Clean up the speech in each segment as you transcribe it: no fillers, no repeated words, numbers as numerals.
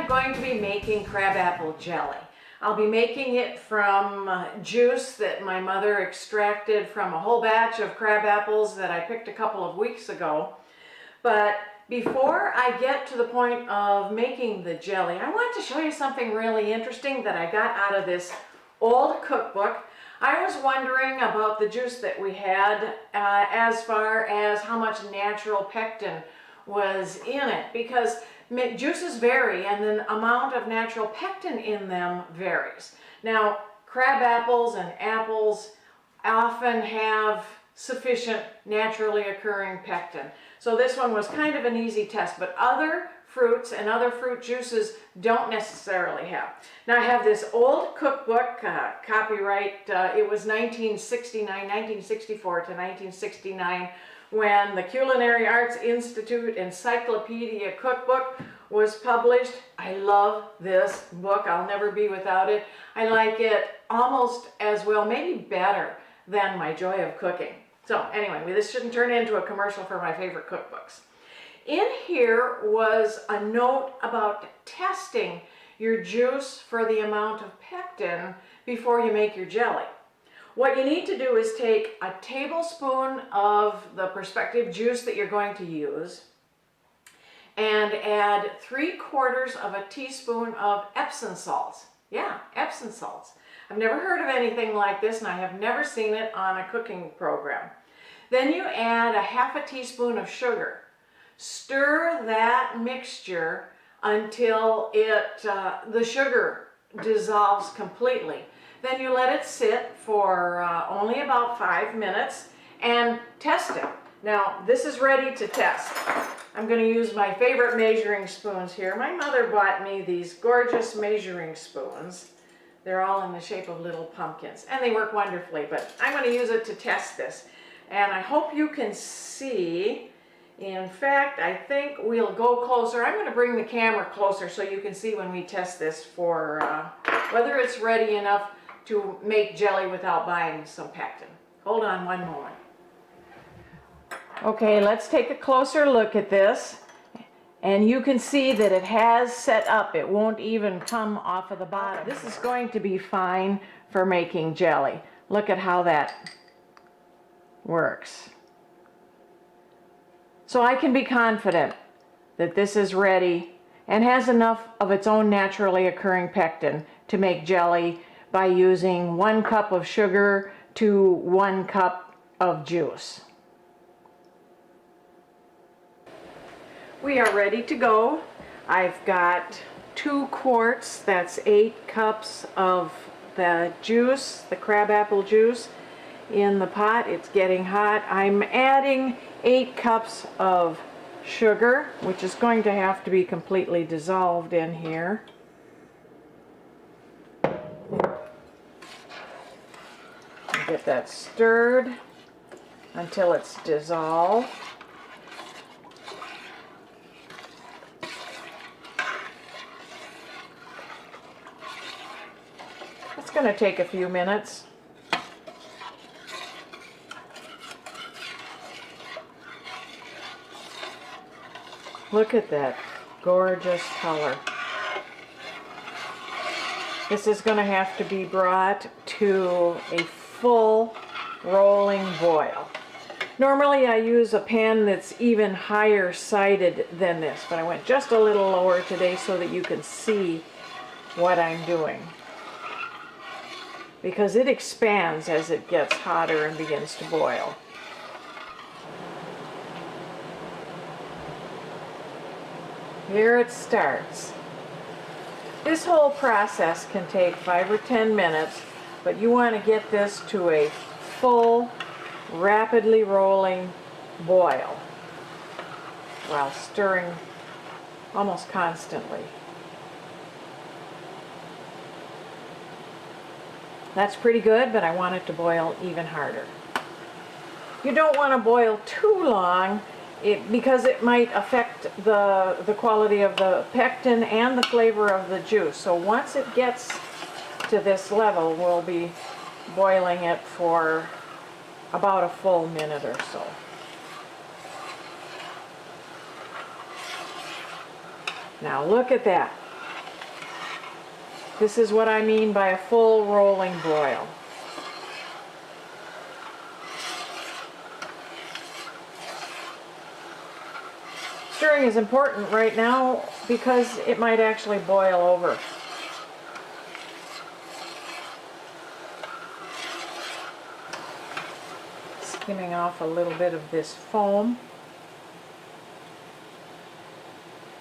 I'm going to be making crabapple jelly. I'll be making it from juice that my mother extracted from a whole batch of crab apples that I picked a couple of weeks ago. But before I get to the point of making the jelly, I want to show you something really interesting that I got out of this old cookbook. I was wondering about the juice that we had as far as how much natural pectin was in it, because juices vary and the amount of natural pectin in them varies. Now, crab apples and apples often have sufficient naturally occurring pectin. So this one was kind of an easy test, but other fruits and other fruit juices don't necessarily have. Now I have this old cookbook, copyright, it was 1964 to 1969, when the Culinary Arts Institute Encyclopedia Cookbook was published. I love this book. I'll never be without it. I like it almost as well, maybe better than my Joy of Cooking. So anyway, this shouldn't turn into a commercial for my favorite cookbooks. In here was a note about testing your juice for the amount of pectin before you make your jelly. What you need to do is take a tablespoon of the prospective juice that you're going to use and add 3/4 of a teaspoon of Epsom salts. Yeah, Epsom salts. I've never heard of anything like this, and I have never seen it on a cooking program. Then you add a 1/2 teaspoon of sugar. Stir that mixture until the sugar dissolves completely. Then you let it sit for only about 5 minutes and test it. Now, this is ready to test. I'm going to use my favorite measuring spoons here. My mother bought me these gorgeous measuring spoons. They're all in the shape of little pumpkins, and they work wonderfully, but I'm going to use it to test this. And I hope you can see. In fact, I think we'll go closer. I'm going to bring the camera closer so you can see when we test this for whether it's ready enough to make jelly without buying some pectin. Hold on one moment. Okay, let's take a closer look at this. And you can see that it has set up. It won't even come off of the bottom. This is going to be fine for making jelly. Look at how that works. So I can be confident that this is ready and has enough of its own naturally occurring pectin to make jelly by using 1 cup of sugar to 1 cup of juice. We are ready to go. I've got 2 quarts, that's 8 cups of the juice, the crabapple juice, in the pot. It's getting hot. I'm adding 8 cups of sugar, which is going to have to be completely dissolved in here. Get that stirred until it's dissolved. It's going to take a few minutes. Look at that gorgeous color. This is going to have to be brought to a full rolling boil. Normally I use a pan that's even higher sided than this, but I went just a little lower today so that you can see what I'm doing, because it expands as it gets hotter and begins to boil. Here it starts. This whole process can take 5 or 10 minutes, but you want to get this to a full, rapidly rolling boil while stirring almost constantly. That's pretty good, but I want it to boil even harder. You don't want to boil too long because it might affect the quality of the pectin and the flavor of the juice. So once it gets to this level, we'll be boiling it for about a full minute or so. Now look at that. This is what I mean by a full rolling boil. Stirring is important right now because it might actually boil over. Skimming off a little bit of this foam.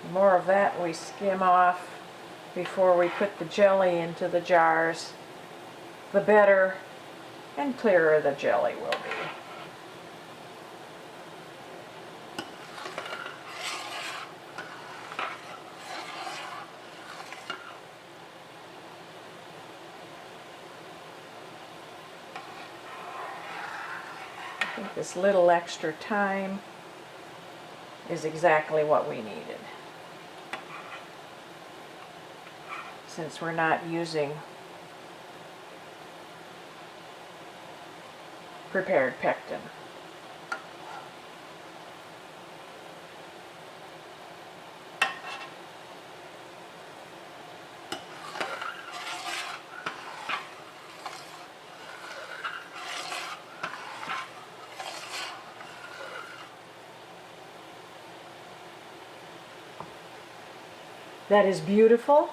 The more of that we skim off before we put the jelly into the jars, the better and clearer the jelly will be. I think this little extra time is exactly what we needed, since we're not using prepared pectin. That is beautiful.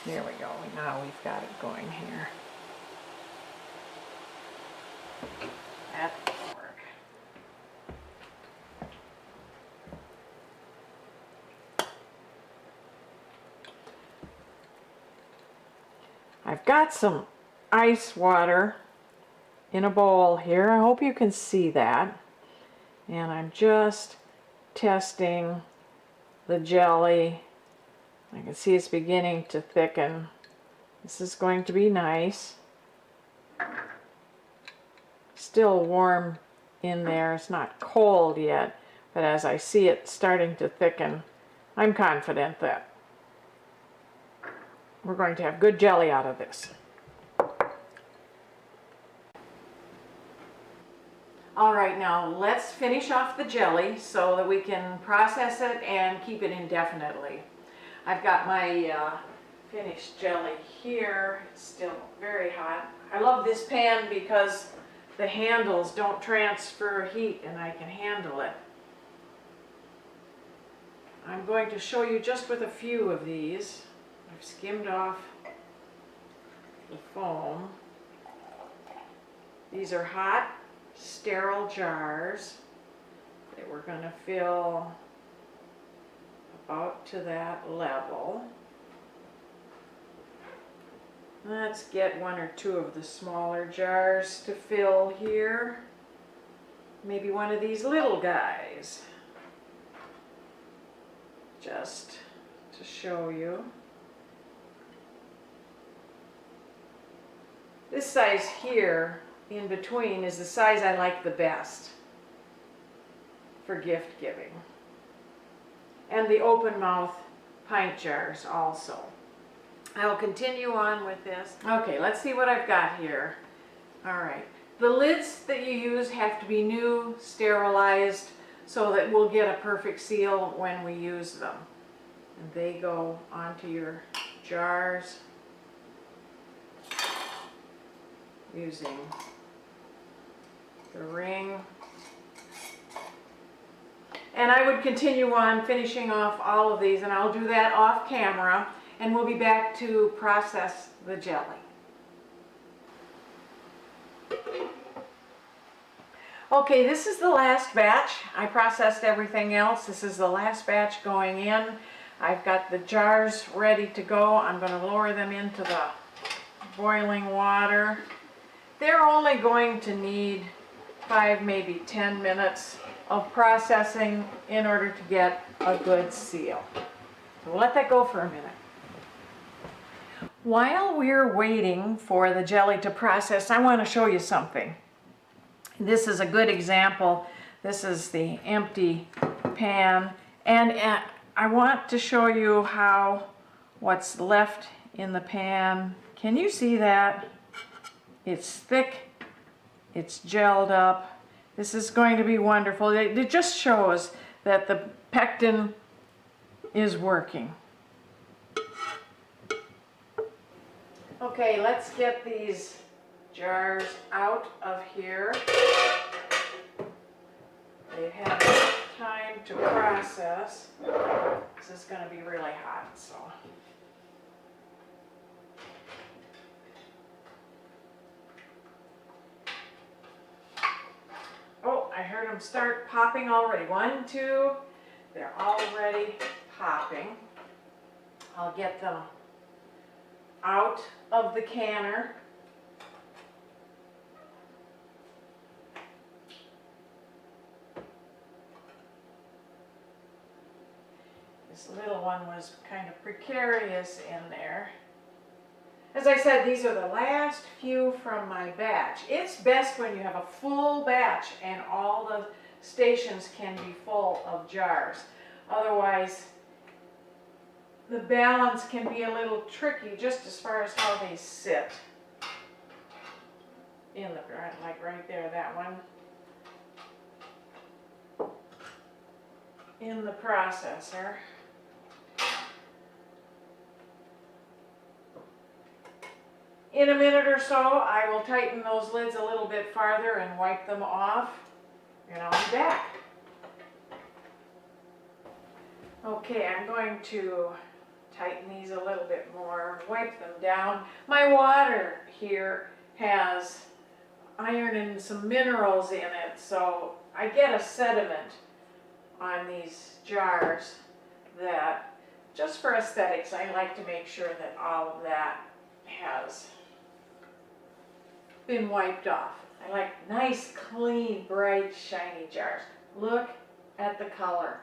There we go. Now we've got it going here. That will work. I've got some ice water in a bowl here. I hope you can see that. And I'm just testing the jelly. I can see it's beginning to thicken. This is going to be nice. Still warm in there. It's not cold yet, but as I see it starting to thicken, I'm confident that we're going to have good jelly out of this. All right, now let's finish off the jelly so that we can process it and keep it indefinitely. I've got my finished jelly here. It's still very hot. I love this pan because the handles don't transfer heat and I can handle it. I'm going to show you just with a few of these. I've skimmed off the foam. These are hot, sterile jars that we're going to fill about to that level. Let's get one or two of the smaller jars to fill here. Maybe one of these little guys, just to show you. This size here in between is the size I like the best for gift giving. And the open mouth pint jars also. I will continue on with this. Okay, let's see what I've got here. All right, the lids that you use have to be new, sterilized, so that we'll get a perfect seal when we use them. And they go onto your jars using the ring. And I would continue on finishing off all of these, and I'll do that off camera, and we'll be back to process the jelly. Okay, this is the last batch. I processed everything else. This is the last batch going in. I've got the jars ready to go. I'm going to lower them into the boiling water. They're only going to need 5, maybe 10 minutes of processing in order to get a good seal. So we'll let that go for a minute. While we're waiting for the jelly to process, I want to show you something. This is a good example. This is the empty pan, and I want to show you how what's left in the pan. Can you see that? It's thick, it's gelled up. This is going to be wonderful. It just shows that the pectin is working. Okay, let's get these jars out of here. They've had time to process. This is going to be really hot, so. Oh, I heard them start popping already. 1, 2, they're already popping. I'll get them out of the canner. This little one was kind of precarious in there. As I said, these are the last few from my batch. It's best when you have a full batch and all the stations can be full of jars. Otherwise, the balance can be a little tricky just as far as how they sit. In the, like right there, that one. In the processor. In a minute or so, I will tighten those lids a little bit farther and wipe them off, and I'll be back. Okay, I'm going to tighten these a little bit more, wipe them down. My water here has iron and some minerals in it, so I get a sediment on these jars that, just for aesthetics, I like to make sure that all of that has been wiped off. I like nice, clean, bright, shiny jars. Look at the color.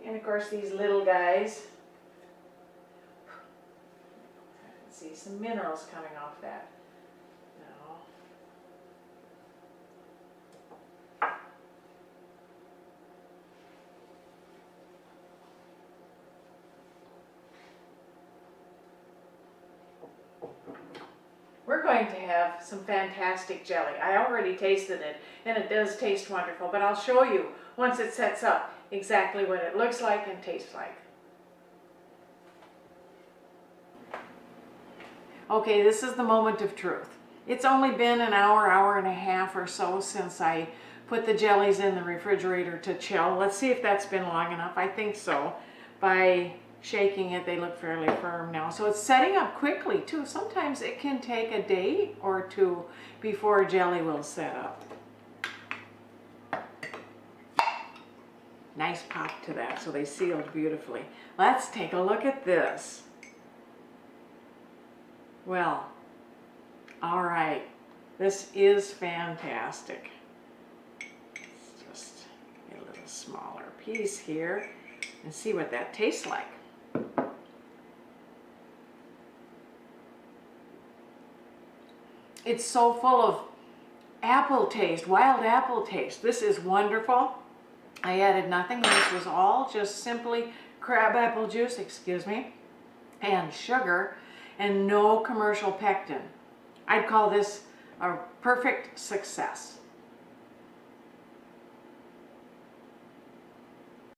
And of course these little guys, I can see some minerals coming off that. We're going to have some fantastic jelly. I already tasted it, and it does taste wonderful, but I'll show you once it sets up exactly what it looks like and tastes like. Okay, this is the moment of truth. It's only been an hour, hour and a half or so since I put the jellies in the refrigerator to chill. Let's see if that's been long enough. I think so. By shaking it, they look fairly firm now. So it's setting up quickly too. Sometimes it can take a day or two before jelly will set up. Nice pop to that, so they sealed beautifully. Let's take a look at this. Well, all right, this is fantastic. Let's just get a little smaller piece here and see what that tastes like. It's so full of apple taste, wild apple taste. This is wonderful. I added nothing. This was all just simply crabapple juice, excuse me, and sugar, and no commercial pectin. I'd call this a perfect success.